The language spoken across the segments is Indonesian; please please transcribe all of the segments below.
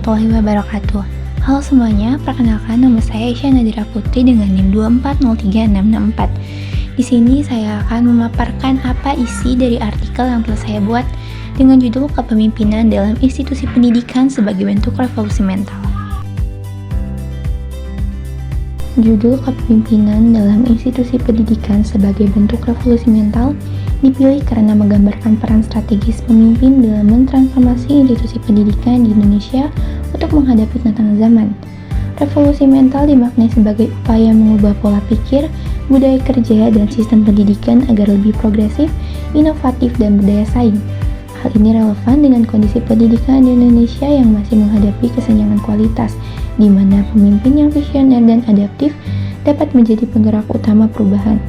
warahmatullahi wabarakatuh. Halo semuanya, perkenalkan nama saya Isya Nadira Putri dengan NIM 2403664. Di sini saya akan memaparkan apa isi dari artikel yang telah saya buat dengan judul Kepemimpinan dalam Institusi Pendidikan sebagai Bentuk Revolusi Mental. Judul Kepemimpinan dalam Institusi Pendidikan sebagai Bentuk Revolusi Mental dipilih karena menggambarkan peran strategis pemimpin dalam mentransformasi institusi pendidikan di Indonesia untuk menghadapi tantangan zaman. Revolusi mental dimaknai sebagai upaya mengubah pola pikir, budaya kerja, dan sistem pendidikan agar lebih progresif, inovatif, dan berdaya saing. Hal ini relevan dengan kondisi pendidikan di Indonesia yang masih menghadapi kesenjangan kualitas, di mana pemimpin yang visioner dan adaptif dapat menjadi penggerak utama perubahan.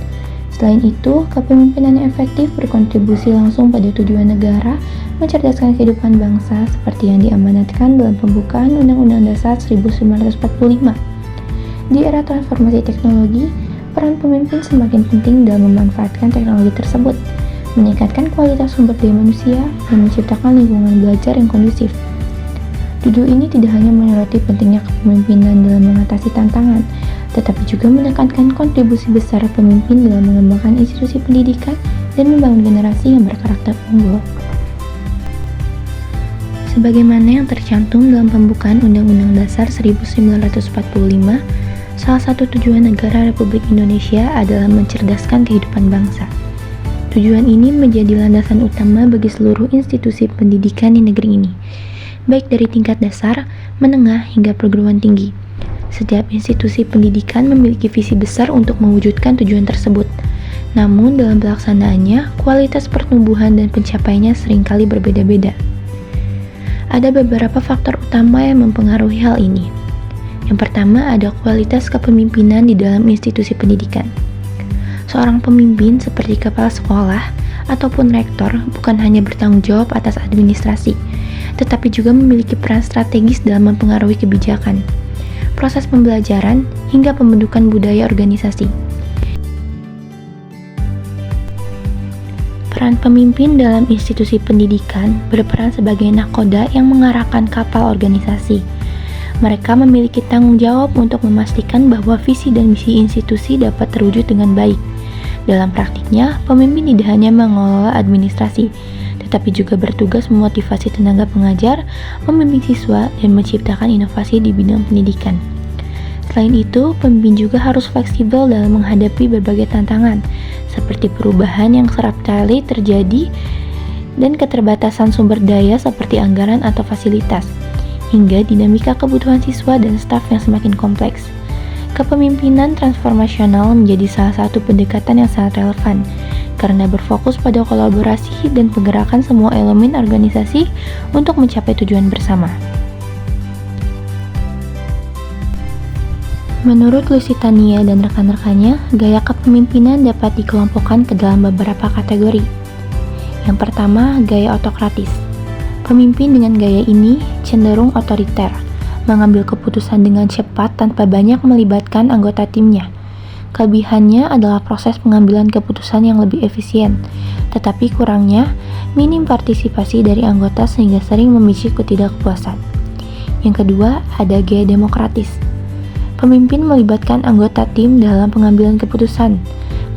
Selain itu, kepemimpinan yang efektif berkontribusi langsung pada tujuan negara mencerdaskan kehidupan bangsa seperti yang diamanatkan dalam pembukaan Undang-Undang Dasar 1945. Di era transformasi teknologi, peran pemimpin semakin penting dalam memanfaatkan teknologi tersebut, meningkatkan kualitas sumber daya manusia, dan menciptakan lingkungan belajar yang kondusif. Judul ini tidak hanya menyoroti pentingnya kepemimpinan dalam mengatasi tantangan, tetapi juga menekankan kontribusi besar pemimpin dalam mengembangkan institusi pendidikan dan membangun generasi yang berkarakter unggul. Sebagaimana yang tercantum dalam pembukaan Undang-Undang Dasar 1945, salah satu tujuan negara Republik Indonesia adalah mencerdaskan kehidupan bangsa. Tujuan ini menjadi landasan utama bagi seluruh institusi pendidikan di negeri ini, baik dari tingkat dasar, menengah, hingga perguruan tinggi. Setiap institusi pendidikan memiliki visi besar untuk mewujudkan tujuan tersebut. Namun dalam pelaksanaannya, kualitas pertumbuhan dan pencapaiannya seringkali berbeda-beda. Ada beberapa faktor utama yang mempengaruhi hal ini. Yang pertama ada kualitas kepemimpinan di dalam institusi pendidikan. Seorang pemimpin seperti kepala sekolah ataupun rektor bukan hanya bertanggung jawab atas administrasi, tetapi juga memiliki peran strategis dalam mempengaruhi kebijakan, proses pembelajaran, hingga pembentukan budaya organisasi. Peran pemimpin dalam institusi pendidikan berperan sebagai nahkoda yang mengarahkan kapal organisasi. Mereka memiliki tanggung jawab untuk memastikan bahwa visi dan misi institusi dapat terwujud dengan baik. Dalam praktiknya, pemimpin tidak hanya mengelola administrasi, tetapi juga bertugas memotivasi tenaga pengajar, membimbing siswa, dan menciptakan inovasi di bidang pendidikan. Selain itu, pemimpin juga harus fleksibel dalam menghadapi berbagai tantangan, seperti perubahan yang kerap kali terjadi dan keterbatasan sumber daya seperti anggaran atau fasilitas, hingga dinamika kebutuhan siswa dan staf yang semakin kompleks. Kepemimpinan transformasional menjadi salah satu pendekatan yang sangat relevan, karena berfokus pada kolaborasi dan penggerakan semua elemen organisasi untuk mencapai tujuan bersama. Menurut Lusitania dan rekan-rekannya, gaya kepemimpinan dapat dikelompokkan ke dalam beberapa kategori. Yang pertama, gaya otokratis. Pemimpin dengan gaya ini cenderung otoriter, mengambil keputusan dengan cepat tanpa banyak melibatkan anggota timnya. Kelebihannya adalah proses pengambilan keputusan yang lebih efisien, tetapi kurangnya minim partisipasi dari anggota sehingga sering memicu ketidakpuasan. Yang kedua, ada gaya demokratis. Pemimpin melibatkan anggota tim dalam pengambilan keputusan.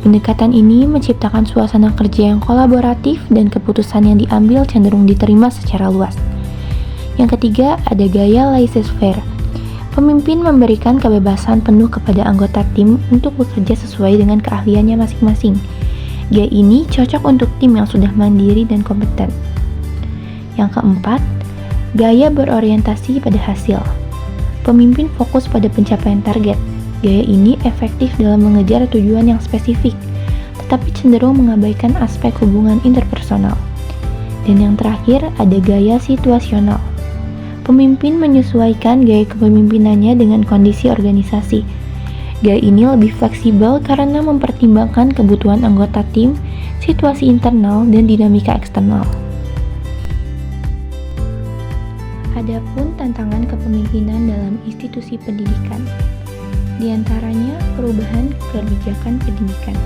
Pendekatan ini menciptakan suasana kerja yang kolaboratif dan keputusan yang diambil cenderung diterima secara luas. Yang ketiga, ada gaya laissez-faire. Pemimpin memberikan kebebasan penuh kepada anggota tim untuk bekerja sesuai dengan keahliannya masing-masing. Gaya ini cocok untuk tim yang sudah mandiri dan kompeten. Yang keempat, gaya berorientasi pada hasil. Pemimpin fokus pada pencapaian target. Gaya ini efektif dalam mengejar tujuan yang spesifik, tetapi cenderung mengabaikan aspek hubungan interpersonal. Dan yang terakhir, ada gaya situasional. Pemimpin menyesuaikan gaya kepemimpinannya dengan kondisi organisasi. Gaya ini lebih fleksibel karena mempertimbangkan kebutuhan anggota tim, situasi internal, dan dinamika eksternal. Adapun tantangan kepemimpinan dalam institusi pendidikan, di antaranya perubahan kebijakan pendidikan.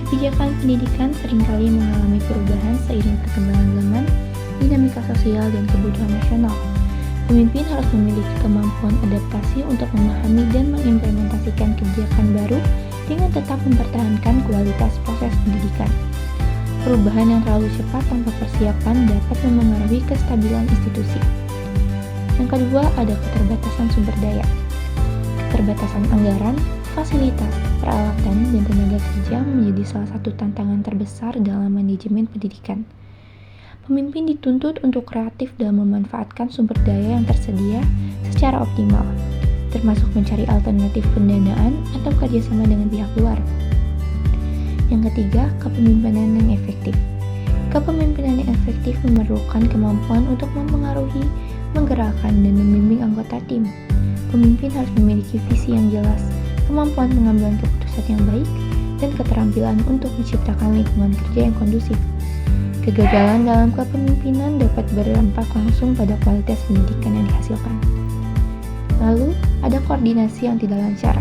Kebijakan pendidikan seringkali mengalami perubahan seiring perkembangan zaman, dinamika sosial, dan kebutuhan nasional. Pemimpin harus memiliki kemampuan adaptasi untuk memahami dan mengimplementasikan kebijakan baru dengan tetap mempertahankan kualitas proses pendidikan. Perubahan yang terlalu cepat tanpa persiapan dapat memengaruhi kestabilan institusi. Yang kedua, ada keterbatasan sumber daya. Keterbatasan anggaran, fasilitas, peralatan, dan tenaga kerja menjadi salah satu tantangan terbesar dalam manajemen pendidikan. Pemimpin dituntut untuk kreatif dalam memanfaatkan sumber daya yang tersedia secara optimal, termasuk mencari alternatif pendanaan atau kerjasama dengan pihak luar. Yang ketiga, kepemimpinan yang efektif. Kepemimpinan yang efektif memerlukan kemampuan untuk mempengaruhi, menggerakkan, dan membimbing anggota tim. Pemimpin harus memiliki visi yang jelas, kemampuan pengambilan keputusan yang baik, dan keterampilan untuk menciptakan lingkungan kerja yang kondusif. Kegagalan dalam kepemimpinan dapat berdampak langsung pada kualitas pendidikan yang dihasilkan. Lalu, ada koordinasi yang tidak lancar.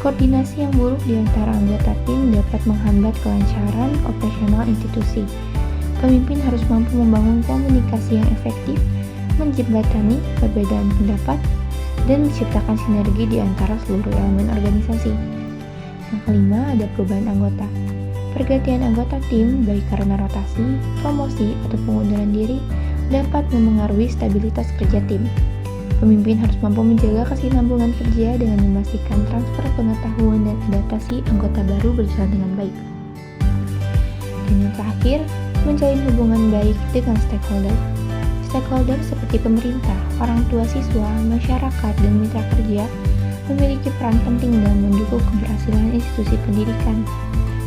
Koordinasi yang buruk di antara anggota tim dapat menghambat kelancaran operasional institusi. Pemimpin harus mampu membangun komunikasi yang efektif, menjembatani perbedaan pendapat, dan menciptakan sinergi di antara seluruh elemen organisasi. Yang kelima, ada perubahan anggota. Pergantian anggota tim, baik karena rotasi, promosi, atau pengunduran diri, dapat memengaruhi stabilitas kerja tim. Pemimpin harus mampu menjaga kesinambungan kerja dengan memastikan transfer pengetahuan dan adaptasi anggota baru berjalan dengan baik. Dan yang terakhir, menjalin hubungan baik dengan stakeholder. Stakeholder seperti pemerintah, orang tua siswa, masyarakat, dan mitra kerja memiliki peran penting dalam mendukung keberhasilan institusi pendidikan.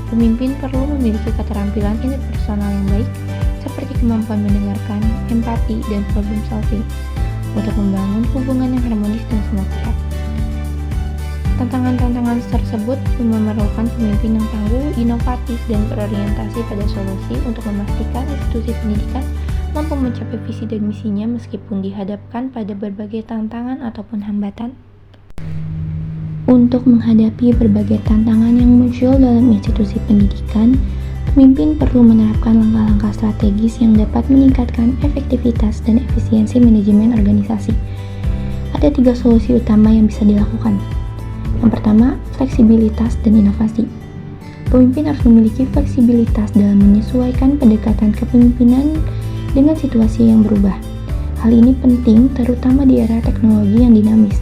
Pemimpin perlu memiliki keterampilan interpersonal yang baik, seperti kemampuan mendengarkan, empati, dan problem solving, untuk membangun hubungan yang harmonis dengan semua pihak. Tantangan-tantangan tersebut memerlukan pemimpin yang tangguh, inovatif, dan berorientasi pada solusi untuk memastikan institusi pendidikan mampu mencapai visi dan misinya meskipun dihadapkan pada berbagai tantangan ataupun hambatan. Untuk menghadapi berbagai tantangan yang muncul dalam institusi pendidikan, pemimpin perlu menerapkan langkah-langkah strategis yang dapat meningkatkan efektivitas dan efisiensi manajemen organisasi. Ada 3 solusi utama yang bisa dilakukan. Yang pertama, fleksibilitas dan inovasi. Pemimpin harus memiliki fleksibilitas dalam menyesuaikan pendekatan kepemimpinan dengan situasi yang berubah. Hal ini penting terutama di era teknologi yang dinamis,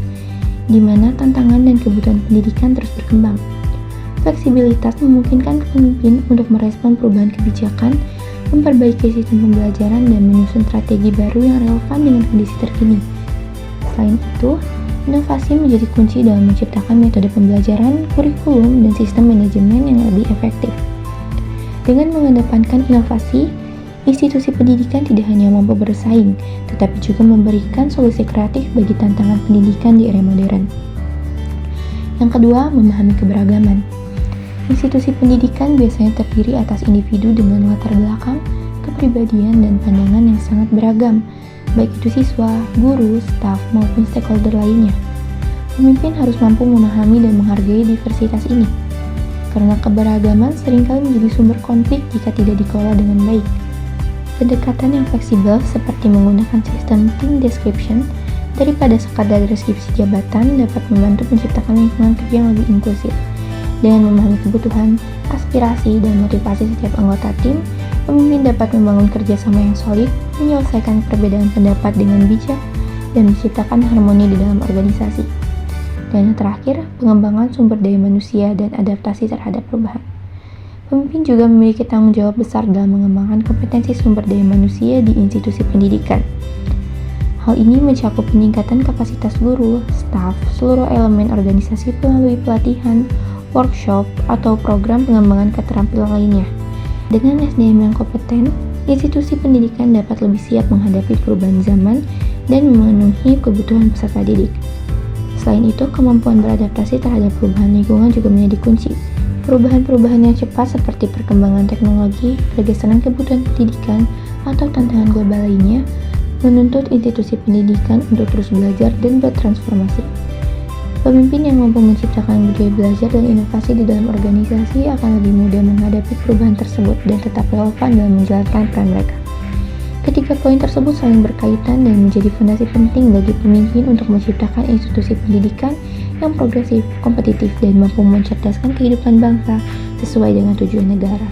di mana tantangan dan kebutuhan pendidikan terus berkembang. Fleksibilitas memungkinkan pemimpin untuk merespon perubahan kebijakan, memperbaiki sistem pembelajaran, dan menyusun strategi baru yang relevan dengan kondisi terkini. Selain itu, inovasi menjadi kunci dalam menciptakan metode pembelajaran, kurikulum, dan sistem manajemen yang lebih efektif. Dengan mengedepankan inovasi, institusi pendidikan tidak hanya mampu bersaing, tetapi juga memberikan solusi kreatif bagi tantangan pendidikan di era modern. Yang kedua, memahami keberagaman. Institusi pendidikan biasanya terdiri atas individu dengan latar belakang, kepribadian, dan pandangan yang sangat beragam, baik itu siswa, guru, staf, maupun stakeholder lainnya. Pemimpin harus mampu memahami dan menghargai diversitas ini, karena keberagaman seringkali menjadi sumber konflik jika tidak dikelola dengan baik. Pendekatan yang fleksibel seperti menggunakan sistem team description daripada sekadar deskripsi jabatan dapat membantu menciptakan lingkungan kerja yang lebih inklusif. Dengan memahami kebutuhan, aspirasi, dan motivasi setiap anggota tim, pemimpin dapat membangun kerjasama yang solid, menyelesaikan perbedaan pendapat dengan bijak, dan menciptakan harmoni di dalam organisasi. Dan yang terakhir, pengembangan sumber daya manusia dan adaptasi terhadap perubahan. Pemimpin juga memiliki tanggung jawab besar dalam mengembangkan kompetensi sumber daya manusia di institusi pendidikan. Hal ini mencakup peningkatan kapasitas guru, staf, seluruh elemen organisasi melalui pelatihan, workshop, atau program pengembangan keterampilan lainnya. Dengan SDM yang kompeten, institusi pendidikan dapat lebih siap menghadapi perubahan zaman dan memenuhi kebutuhan peserta didik. Selain itu, kemampuan beradaptasi terhadap perubahan lingkungan juga menjadi kunci. Perubahan-perubahan yang cepat seperti perkembangan teknologi, pergeseran kebutuhan pendidikan, atau tantangan global lainnya menuntut institusi pendidikan untuk terus belajar dan bertransformasi. Pemimpin yang mampu menciptakan budaya belajar dan inovasi di dalam organisasi akan lebih mudah menghadapi perubahan tersebut dan tetap relevan dalam menjalankan peran mereka. Ketiga poin tersebut saling berkaitan dan menjadi fondasi penting bagi pemimpin untuk menciptakan institusi pendidikan yang progresif, kompetitif, dan mampu mencerdaskan kehidupan bangsa sesuai dengan tujuan negara.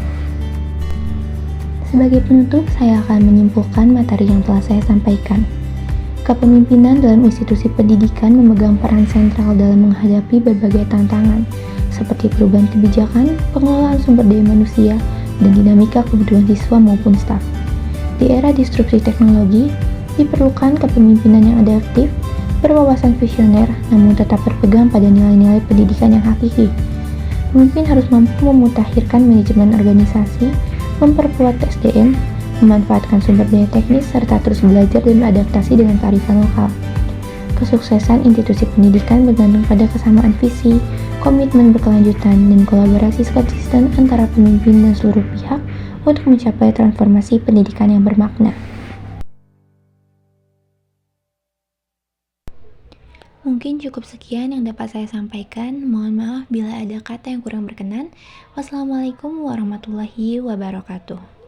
Sebagai penutup, saya akan menyimpulkan materi yang telah saya sampaikan. Kepemimpinan dalam institusi pendidikan memegang peran sentral dalam menghadapi berbagai tantangan, seperti perubahan kebijakan, pengelolaan sumber daya manusia, dan dinamika kebutuhan siswa maupun staf. Di era disrupsi teknologi, diperlukan kepemimpinan yang adaptif, berwawasan visioner, namun tetap berpegang pada nilai-nilai pendidikan yang hakiki. Pemimpin harus mampu memutakhirkan manajemen organisasi, memperkuat SDM, memanfaatkan sumber daya teknis, serta terus belajar dan beradaptasi dengan kearifan lokal. Kesuksesan institusi pendidikan bergantung pada kesamaan visi, komitmen berkelanjutan, dan kolaborasi konsisten antara pemimpin dan seluruh pihak untuk mencapai transformasi pendidikan yang bermakna. Mungkin cukup sekian yang dapat saya sampaikan. Mohon maaf bila ada kata yang kurang berkenan. Wassalamualaikum warahmatullahi wabarakatuh.